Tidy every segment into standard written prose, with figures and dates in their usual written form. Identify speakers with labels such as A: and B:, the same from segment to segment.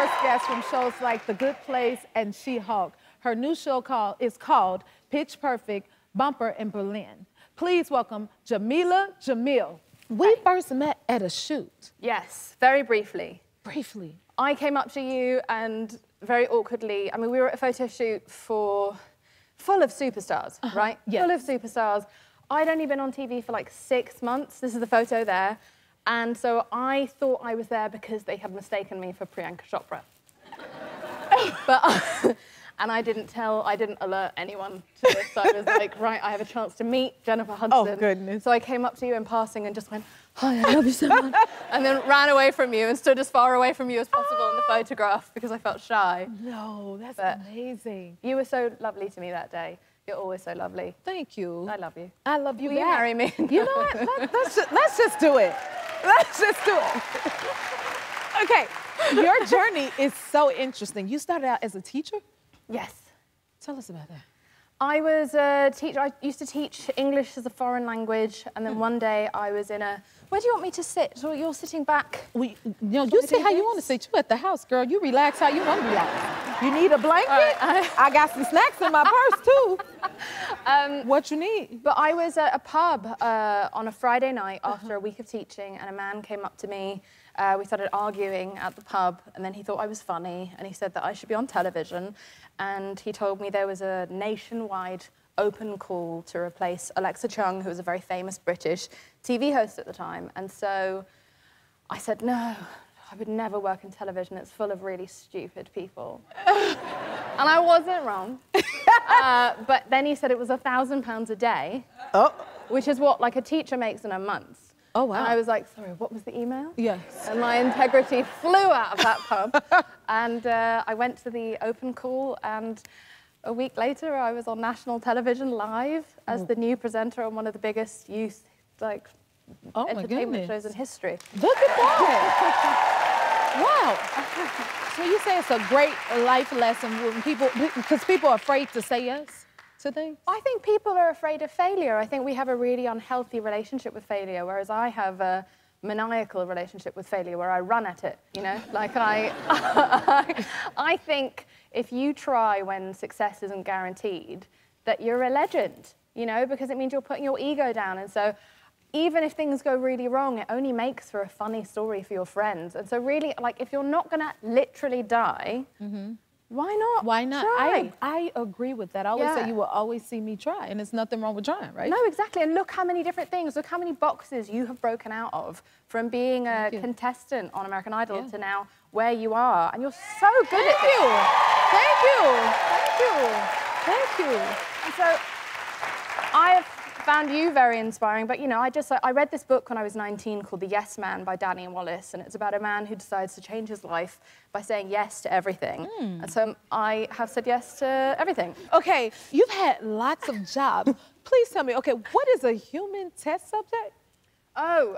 A: diverse guests from shows like The Good Place and She-Hulk. Her new show is called Pitch Perfect, Bumper in Berlin. Please welcome Jameela Jamil. We first met at a shoot.
B: Yes, very briefly.
A: Briefly.
B: I came up to you and very awkwardly, I mean, we were at a photo shoot full of superstars, right?
A: Yes.
B: Full of superstars. I'd only been on TV for like 6 months. This is the photo there. And so I thought I was there because they had mistaken me for Priyanka Chopra. And I didn't alert anyone to this. So I was like, right, I have a chance to meet Jennifer Hudson.
A: Oh, goodness.
B: So I came up to you in passing and just went, hi, I love you so much. And then ran away from you and stood as far away from you as possible in the photograph because I felt shy.
A: No, that's amazing.
B: You were so lovely to me that day. You're always so lovely.
A: Thank you.
B: I love you.
A: I love you
B: Will
A: back.
B: you marry me?
A: You know what? Let's just do it. Let's just do it. Okay, your journey is so interesting. You started out as a teacher?
B: Yes.
A: Tell us about that.
B: I was a teacher. I used to teach English as a foreign language, and then one day I was in a... Where do you want me to sit? So you're sitting back.
A: You sit how you want to sit. You at the house, girl. You relax how you want to relax. You need a blanket? Right, I got some snacks in my purse, too. What you need?
B: But I was at a pub on a Friday night after a week of teaching, and a man came up to me. We started arguing at the pub, and then he thought I was funny, and he said that I should be on television, and he told me there was a nationwide open call to replace Alexa Chung, who was a very famous British TV host at the time. And so I said, no, I would never work in television. It's full of really stupid people. And I wasn't wrong. But then he said it was £1,000 a day, which is what like a teacher makes in a month.
A: Oh, wow.
B: And I was like, sorry, what was the email?
A: Yes.
B: And my integrity flew out of that pub. And I went to the open call, and a week later, I was on national television live as the new presenter on one of the biggest youth entertainment shows in history.
A: Look at that! Wow. So you say it's a great life lesson when because people are afraid to say yes to things?
B: I think people are afraid of failure. I think we have a really unhealthy relationship with failure, whereas I have a maniacal relationship with failure where I run at it, you know? Like I think if you try when success isn't guaranteed, that you're a legend, you know, because it means you're putting your ego down. And so even if things go really wrong, it only makes for a funny story for your friends. And so really, like, if you're not gonna literally die, why not?
A: Why not?
B: Try?
A: I agree with that. I always say you will always see me try, and there's nothing wrong with trying, right?
B: No, exactly. And look how many different things, look how many boxes you have broken out of from being a contestant on American Idol to now where you are. And you're so good at it.
A: Thank you. Thank you. Thank you.
B: And so I have found you very inspiring, but you know, I read this book when I was 19 called The Yes Man by Danny Wallace, and it's about a man who decides to change his life by saying yes to everything. And so I have said yes to everything.
A: Okay, you've had lots of jobs. Please tell me, okay, what is a human test subject?
B: Oh,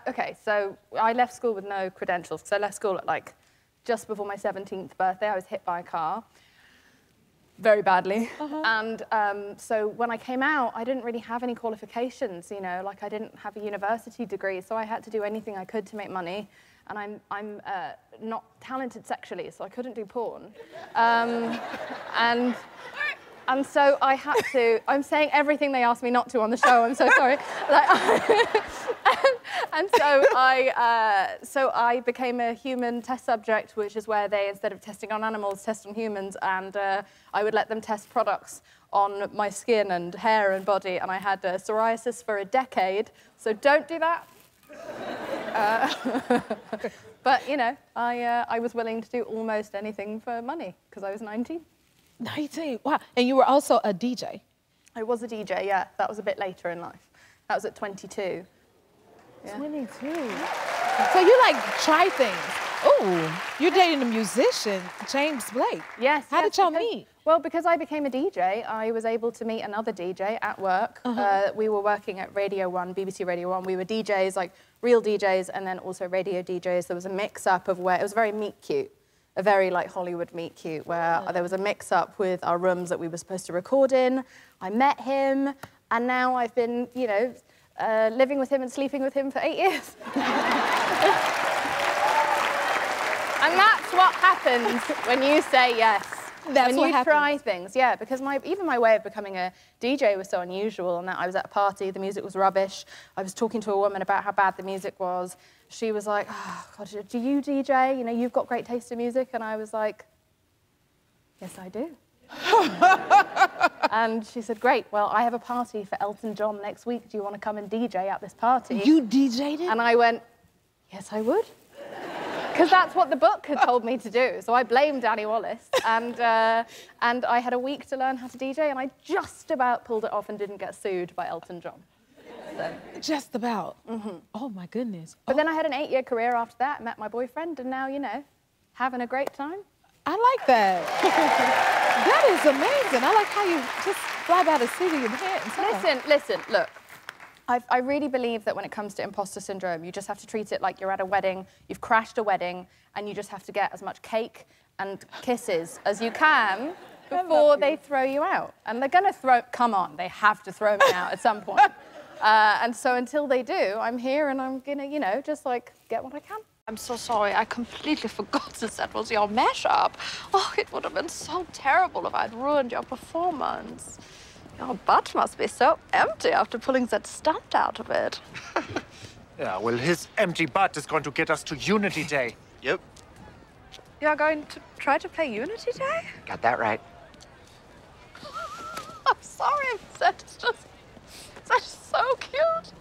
B: okay, so I left school with no credentials, because I left school at like just before my 17th birthday. I was hit by a car. Very badly. And so when I came out, I didn't really have any qualifications, you know, like I didn't have a university degree, so I had to do anything I could to make money. And I'm not talented sexually, so I couldn't do porn. And so I had to, I'm saying everything they asked me not to on the show, I'm so sorry. And so I became a human test subject, which is where they, instead of testing on animals, test on humans, and I would let them test products on my skin and hair and body, and I had psoriasis for a decade, so don't do that. But, you know, I was willing to do almost anything for money, because I was 19.
A: 19, wow. And you were also a DJ?
B: I was a DJ, yeah. That was a bit later in life. That was at 22. Yeah.
A: 22. So you like try things. Oh, you're dating a musician, James Blake.
B: Yes.
A: How did y'all meet?
B: Well, because I became a DJ, I was able to meet another DJ at work. We were working at Radio 1, BBC Radio 1. We were DJs, like real DJs, and then also radio DJs. There was a mix-up of where, it was very meet cute. A very like Hollywood meet cute, where there was a mix-up with our rooms that we were supposed to record in. I met him, and now I've been, you know, living with him and sleeping with him for 8 years. And that's what happens when you say yes.
A: That's
B: when
A: what
B: you
A: happens.
B: try things, yeah, because even my way of becoming a DJ was so unusual in that I was at a party, the music was rubbish. I was talking to a woman about how bad the music was. She was like, oh, God, do you DJ? You know, you've got great taste in music. And I was like, yes, I do. And she said, great, well, I have a party for Elton John next week. Do you want to come and DJ at this party?
A: You DJ'd it?
B: And I went, yes, I would. Because that's what the book had told me to do. So I blamed Danny Wallace. And I had a week to learn how to DJ, and I just about pulled it off and didn't get sued by Elton John. So.
A: Just about. Mm-hmm. Oh, my goodness.
B: But then I had an 8-year career after that, met my boyfriend, and now, you know, having a great time.
A: I like that. That is amazing. I like how you just fly by the seat of your pants.
B: Listen, look. I really believe that when it comes to imposter syndrome, you just have to treat it like you're at a wedding, you've crashed a wedding, and you just have to get as much cake and kisses as you can before they throw you out. And they're gonna come on, they have to throw me out at some point. And so until they do, I'm here and I'm gonna, you know, just like get what I can.
C: I'm so sorry, I completely forgot that was your mashup. Oh, it would have been so terrible if I'd ruined your performance. Your butt must be so empty after pulling that stunt out of it.
D: Yeah, well, his empty butt is going to get us to Unity Day.
E: Yep.
C: You're going to try to play Unity Day?
E: Got that right.
C: I'm sorry, that is so cute.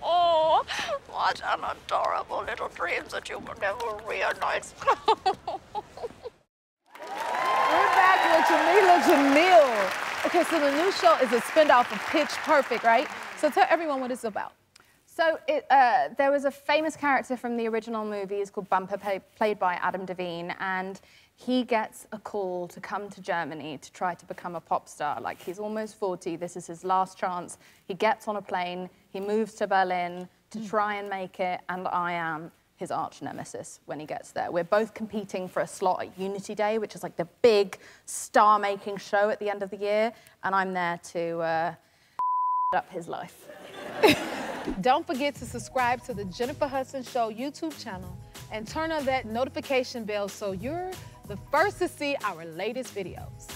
C: Oh, what an adorable little dream that you will never realize.
A: We're back with Jameela Jamil. Okay, so the new show is a spin-off of Pitch Perfect, right? So tell everyone what it's about.
B: So there was a famous character from the original movies called Bumper, played by Adam Devine, and he gets a call to come to Germany to try to become a pop star. Like, he's almost 40, this is his last chance. He gets on a plane, he moves to Berlin to try and make it, and I am his arch nemesis when he gets there. We're both competing for a slot at Unity Day, which is like the big star-making show at the end of the year, and I'm there to up his life.
A: Don't forget to subscribe to the Jennifer Hudson Show YouTube channel and turn on that notification bell so you're the first to see our latest videos.